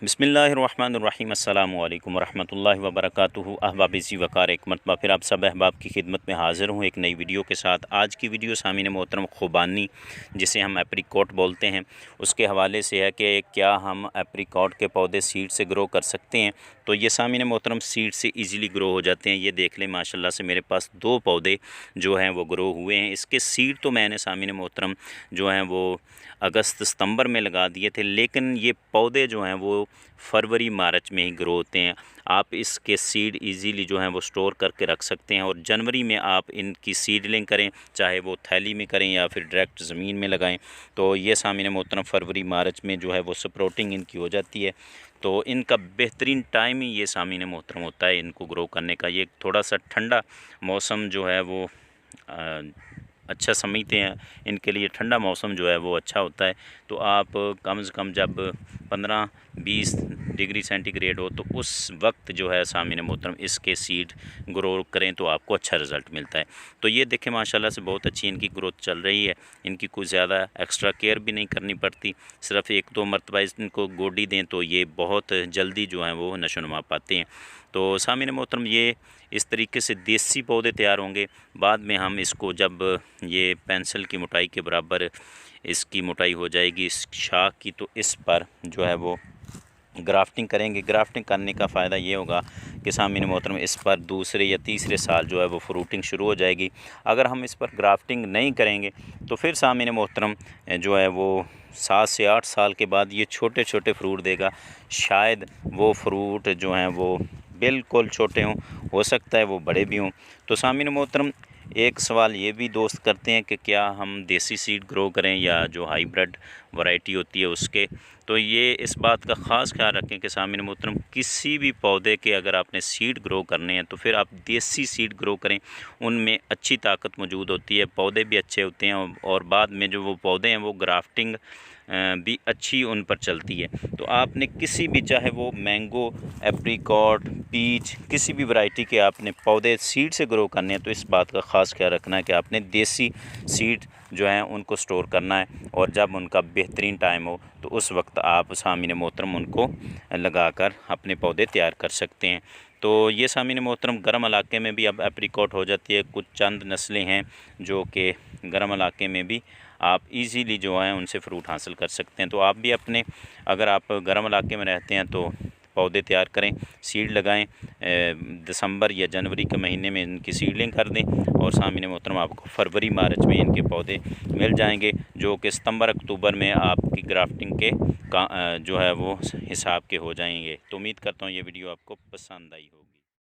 बिस्मिल्लाहिर्रहमानिर्रहीम अस्सलामु अलैकुम वरहमतुल्लाहि वबरकातुहू। अहबाब इसी वकार एक मरतबा फिर आप सब अहबाब की खिदमत में हाज़िर हूँ एक नई वीडियो के साथ। आज की वीडियो सामीन मोहतरम खुबानी जिसे हम एप्रिकॉट बोलते हैं उसके हवाले से है कि क्या हम एप्रिकॉट के पौधे सीड से ग्रो कर सकते हैं। तो ये सामीन मोहतरम सीड से इजीली ग्रो हो जाते हैं। ये देख लें माशाल्लाह से मेरे पास 2 पौधे जो हैं वो ग्रो हुए हैं। इसके सीड तो मैंने सामीन मोहतरम जो हैं वो अगस्त सितंबर में लगा दिए थे, लेकिन ये पौधे जो हैं वो फरवरी मार्च में ही ग्रो होते हैं। आप इसके सीड इजीली जो हैं वो स्टोर करके रख सकते हैं और जनवरी में आप इनकी सीडलिंग करें, चाहे वो थैली में करें या फिर डायरेक्ट ज़मीन में लगाएं। तो ये सामीन मोहतरम फरवरी मार्च में जो है वो स्प्राउटिंग इनकी हो जाती है। तो इनका बेहतरीन टाइम ही ये सामीन मोहतरम होता है इनको ग्रो करने का। ये थोड़ा सा ठंडा मौसम जो है वो अच्छा समझते हैं, इनके लिए ठंडा मौसम जो है वो अच्छा होता है। तो आप कम से कम जब 15-20 डिग्री सेंटीग्रेड हो तो उस वक्त जो है सामीन मोहतरम इसके सीड ग्रो करें तो आपको अच्छा रिज़ल्ट मिलता है। तो ये देखें माशाल्लाह से बहुत अच्छी इनकी ग्रोथ चल रही है। इनकी कोई ज़्यादा एक्स्ट्रा केयर भी नहीं करनी पड़ती, सिर्फ 1-2 मरतबा इनको गोडी दें तो ये बहुत जल्दी जो है वो नशोनुमा पाते हैं। तो सामीन मोहतरम ये इस तरीके से देसी पौधे तैयार होंगे। बाद में हम इसको जब ये पेंसिल की मोटाई के बराबर इसकी मोटाई हो जाएगी इस शाख की, तो इस पर जो है वो ग्राफ्टिंग करेंगे। ग्राफ्टिंग करने का फ़ायदा ये होगा कि सामीन मोहतरम इस पर दूसरे या तीसरे साल जो है वो फ्रूटिंग शुरू हो जाएगी। अगर हम इस पर ग्राफ्टिंग नहीं करेंगे तो फिर सामीन मोहतरम जो है वो 7 से 8 साल के बाद ये छोटे छोटे फ्रूट देगा। शायद वो फ्रूट जो हैं वो बिल्कुल छोटे हों, हो सकता है वो बड़े भी हों। तो सामीन मोहतरम एक सवाल ये भी दोस्त करते हैं कि क्या हम देसी सीड ग्रो करें या जो हाइब्रिड वैरायटी होती है उसके। तो ये इस बात का ख़ास ख्याल रखें कि सामीन मोहतरम किसी भी पौधे के अगर आपने सीड ग्रो करने हैं तो फिर आप देसी सीड ग्रो करें। उनमें अच्छी ताकत मौजूद होती है, पौधे भी अच्छे होते हैं और बाद में जो वो पौधे हैं वो ग्राफ्टिंग भी अच्छी उन पर चलती है। तो आपने किसी भी, चाहे वो मैंगो, एप्रिकॉट, पीच, किसी भी वैरायटी के आपने पौधे सीड से ग्रो करने हैं तो इस बात का ख़ास ख्याल रखना है कि आपने देसी सीड जो हैं उनको स्टोर करना है और जब उनका बेहतरीन टाइम हो तो उस वक्त आप सामीन मोहतरम उनको लगाकर अपने पौधे तैयार कर सकते हैं। तो ये सामीन मोहतरम गर्म इलाके में भी अब एप्रिकॉट हो जाती है। कुछ चंद नस्लें हैं जो कि गर्म इलाके में भी आप इजीली जो हैं उनसे फ्रूट हासिल कर सकते हैं। तो आप भी अपने, अगर आप गर्म इलाके में रहते हैं तो पौधे तैयार करें, सीड लगाएं। दिसंबर या जनवरी के महीने में इनकी सीडलिंग कर दें और सामीन मोहतरम आपको फरवरी मार्च में इनके पौधे मिल जाएंगे जो कि सितंबर अक्टूबर में आपकी ग्राफ्टिंग के जो है वो हिसाब के हो जाएंगे। तो उम्मीद करता हूँ ये वीडियो आपको पसंद आई होगी।